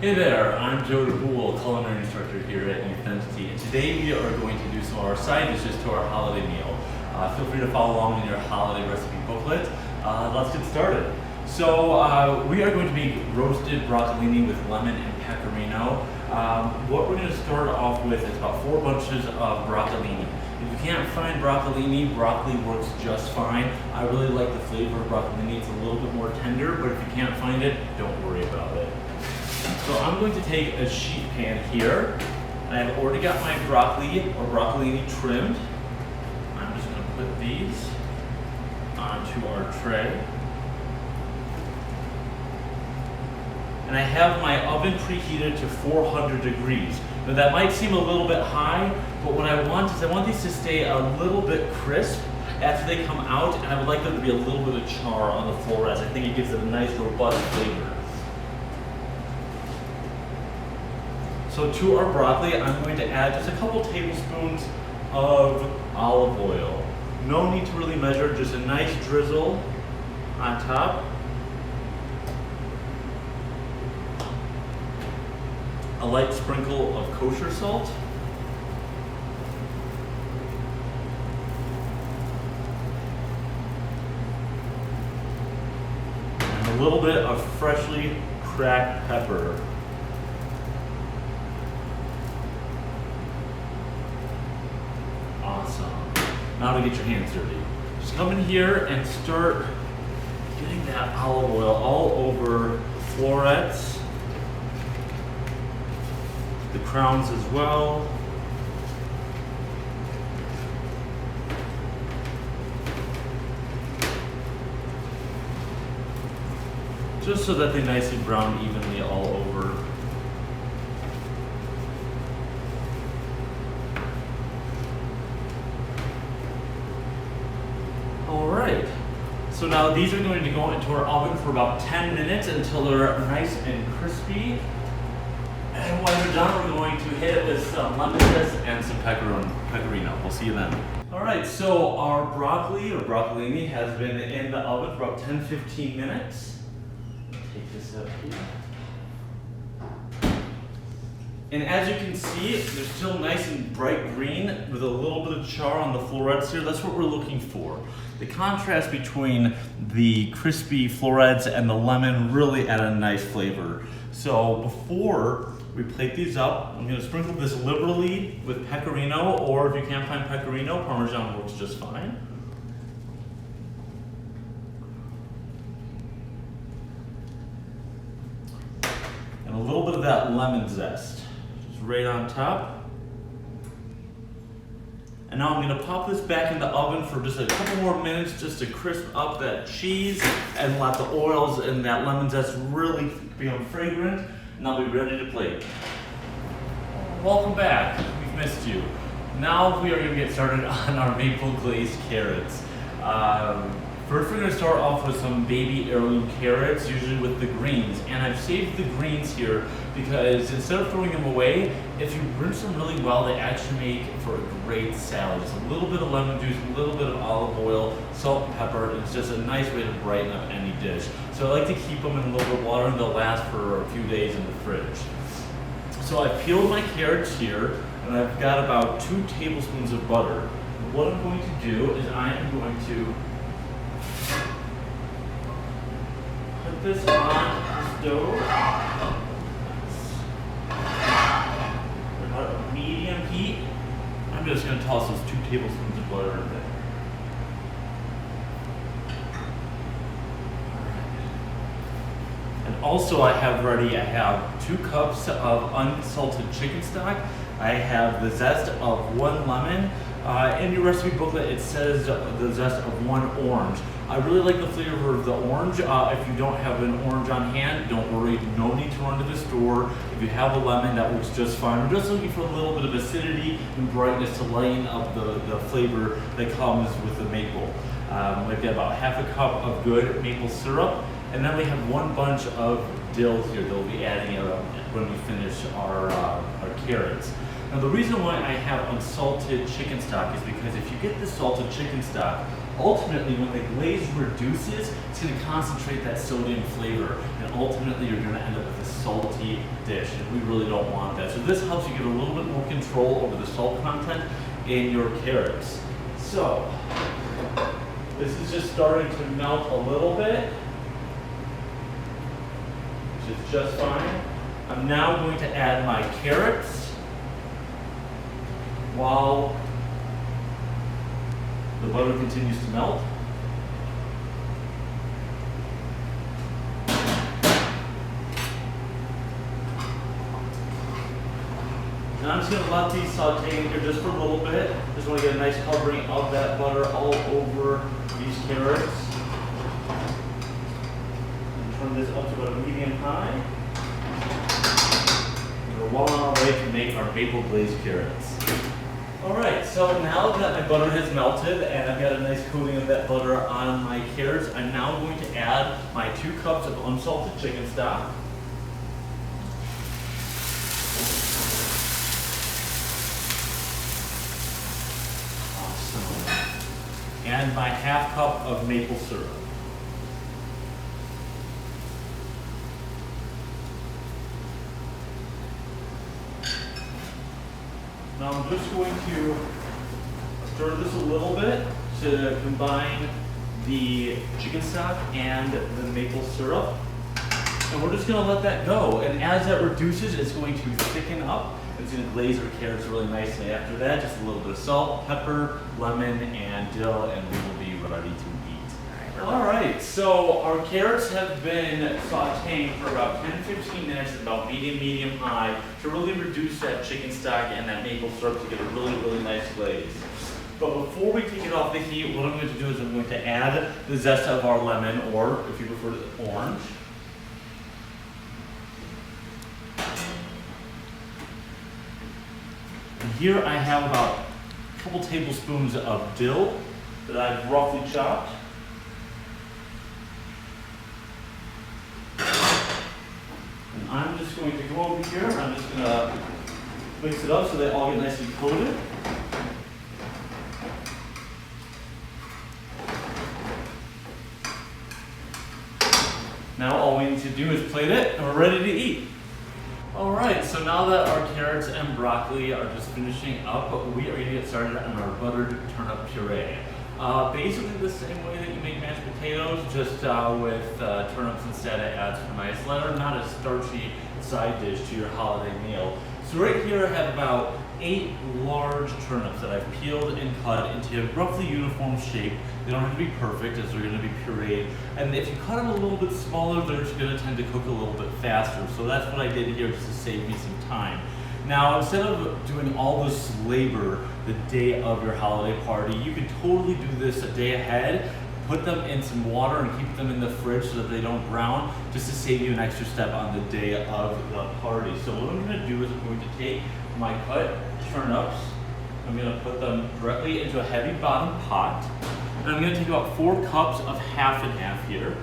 Hey there, I'm Joe DeBoole, culinary instructor here at Youth Entity, and today we are going to do some of our side dishes to our holiday meal. Feel free to follow along in your holiday recipe booklet. Let's get started. So we are going to make roasted broccolini with lemon and pecorino. What we're going to start off with is about 4 bunches of broccolini. If you can't find broccolini, broccoli works just fine. I really like the flavor of broccolini. It's a little bit more tender, but if you can't find it, don't worry about it. So I'm going to take a sheet pan here. I've already got my broccoli or broccolini trimmed. I'm just going to put these onto our tray. And I have my oven preheated to 400 degrees. Now that might seem a little bit high, but what I want is I want these to stay a little bit crisp after they come out, and I would like there to be a little bit of char on the florets. I think it gives it a nice robust flavor. So to our broccoli, I'm going to add just a couple tablespoons of olive oil. No need to really measure, just a nice drizzle on top. A light sprinkle of kosher salt. And a little bit of freshly cracked pepper. Awesome. Now to get your hands dirty. Just come in here and start getting that olive oil all over the florets, the crowns as well. Just so that they nicely brown evenly all over. Alright, so now these are going to go into our oven for about 10 minutes until they're nice and crispy. And when they're done, we're going to hit it with some lemon zest and some pecorino. We'll see you then. Alright, so our broccoli or broccolini has been in the oven for about 10-15 minutes. Take this up here. And as you can see, they're still nice and bright green with a little bit of char on the florets here. That's what we're looking for. The contrast between the crispy florets and the lemon really add a nice flavor. So before we plate these up, I'm going to sprinkle this liberally with pecorino, or if you can't find pecorino, Parmesan works just fine. And a little bit of that lemon zest, just right on top. And now I'm going to pop this back in the oven for just a couple more minutes just to crisp up that cheese and let the oils and that lemon zest really become fragrant, and I'll be ready to plate. Welcome back. We've missed you. Now we are going to get started on our maple glazed carrots. First we're going to start off with some baby heirloom carrots, usually with the greens. And I've saved the greens here because instead of throwing them away, if you rinse them really well, they actually make for a great salad. Just a little bit of lemon juice, a little bit of olive oil, salt and pepper, and it's just a nice way to brighten up any dish. So I like to keep them in a little bit of water and they'll last for a few days in the fridge. So I peeled my carrots here, and I've got about 2 tablespoons of butter. What I'm going to do is I am going to put this on the stove. About a medium heat. I'm just going to toss those 2 tablespoons of butter in there. And also I have 2 cups of unsalted chicken stock. I have the zest of 1 lemon. In your recipe booklet, it says the zest of 1 orange. I really like the flavor of the orange. If you don't have an orange on hand, don't worry, no need to run to the store. If you have a lemon, that works just fine. We're just looking for a little bit of acidity and brightness to lighten up the flavor that comes with the maple. We've got about half a cup of good maple syrup, and then we have 1 bunch of dill here that we'll be adding when we finish our carrots. Now the reason why I have unsalted chicken stock is because if you get the salted chicken stock, ultimately when the glaze reduces, it's going to concentrate that sodium flavor, and ultimately you're going to end up with a salty dish, and we really don't want that. So this helps you get a little bit more control over the salt content in your carrots. So this is just starting to melt a little bit, which is just fine. I'm now going to add my carrots while the butter continues to melt. And I'm just going to let these saute in here just for a little bit. Just want to get a nice covering of that butter all over these carrots. And turn this up to about a medium high. And we're well on our way to make our maple glazed carrots. Alright, so now that my butter has melted and I've got a nice coating of that butter on my carrots, I'm now going to add my 2 cups of unsalted chicken stock. Awesome. And my ½ cup of maple syrup. Now I'm just going to stir this a little bit to combine the chicken stock and the maple syrup. And we're just going to let that go. And as that reduces, it's going to thicken up. It's going to glaze our carrots really nicely. After that, just a little bit of salt, pepper, lemon, and dill, and we will be ready to eat. All right, so our carrots have been sauteing for about 10-15 minutes at about medium high to really reduce that chicken stock and that maple syrup to get a really nice glaze. But before we take it off the heat, what I'm going to do is I'm going to add the zest of our lemon, or if you prefer orange. And here I have about a couple tablespoons of dill that I've roughly chopped. And I'm just going to go over here, I'm just going to mix it up so they all get nicely coated. Now all we need to do is plate it and we're ready to eat. Alright, so now that our carrots and broccoli are just finishing up, we are going to get started on our buttered turnip puree. Basically the same way that you make mashed potatoes, just with turnips instead. It adds a nice letter, not a starchy side dish to your holiday meal. So right here I have about 8 large turnips that I've peeled and cut into roughly uniform shape. They don't have to be perfect as they're going to be pureed. And if you cut them a little bit smaller, they're just going to tend to cook a little bit faster. So that's what I did here just to save me some time. Now, instead of doing all this labor the day of your holiday party, you can totally do this a day ahead. Put them in some water and keep them in the fridge so that they don't brown, just to save you an extra step on the day of the party. So what I'm going to do is I'm going to take my cut turnips, I'm going to put them directly into a heavy bottom pot, and I'm going to take about 4 cups of half and half here.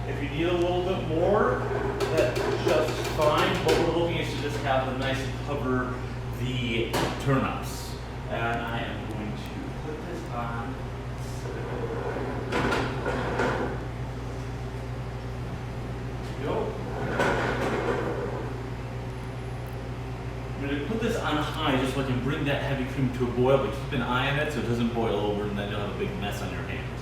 If you need a little bit more, that's just fine. What we're looking is to just have them nicely cover the turnips. And I am going to put this on. There we go. I'm going to put this on high just so I can bring that heavy cream to a boil, but keep an eye on it so it doesn't boil over and then you'll have a big mess on your hands.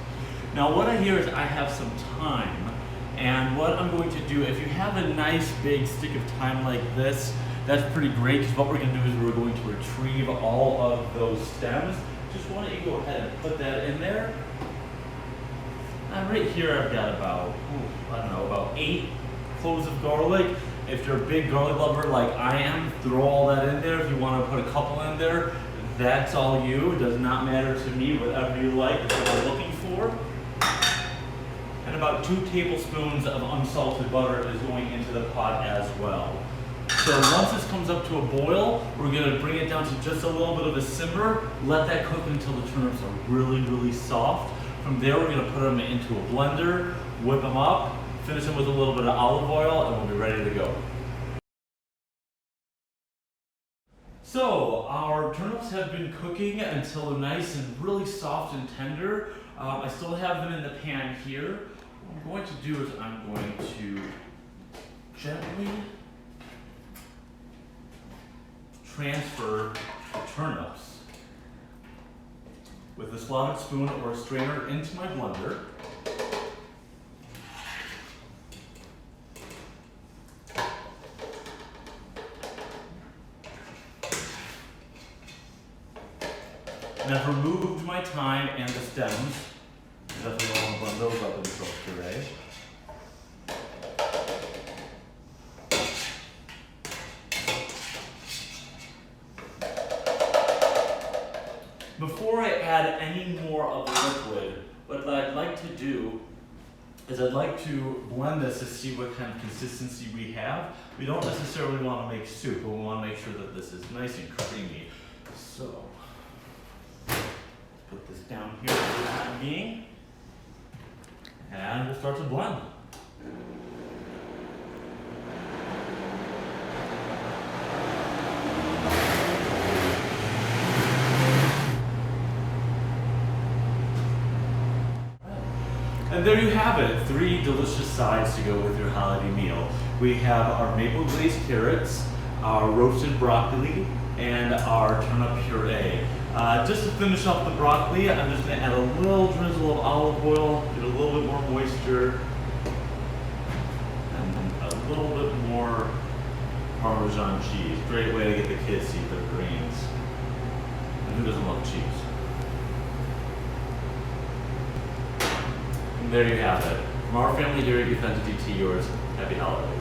Now what I hear is I have some thyme. And what I'm going to do, if you have a nice big stick of thyme like this, that's pretty great, because what we're going to do is we're going to retrieve all of those stems. Just want you to go ahead and put that in there. And right here I've got about, about 8 cloves of garlic. If you're a big garlic lover like I am, throw all that in there. If you want to put a couple in there, that's all you. It does not matter to me, whatever you like, that's what I'm looking for. And about 2 tablespoons of unsalted butter is going into the pot as well. So once this comes up to a boil, we're going to bring it down to just a little bit of a simmer. Let that cook until the turnips are really soft. From there, we're going to put them into a blender, whip them up, finish them with a little bit of olive oil, and we'll be ready to go. So our turnips have been cooking until they're nice and really soft and tender. I still have them in the pan here. What I'm going to do is I'm going to gently transfer the turnips with a slotted spoon or a strainer into my blender. And I've removed my thyme and the stems. Definitely want to blend those up into a puree. Before I add any more of the liquid, what I'd like to do is I'd like to blend this to see what kind of consistency we have. We don't necessarily want to make soup, but we want to make sure that this is nice and creamy. So, put this down here for the time being, and we'll start to blend. And there you have it, 3 delicious sides to go with your holiday meal. We have our maple glazed carrots, our roasted broccoli, and our turnip puree. Just to finish off the broccoli, I'm just going to add a little drizzle of olive oil, get a little bit more moisture, and a little bit more Parmesan cheese. Great way to get the kids to eat their greens. And who doesn't love cheese? And there you have it. From our family here at Authenticity to yours, happy holidays.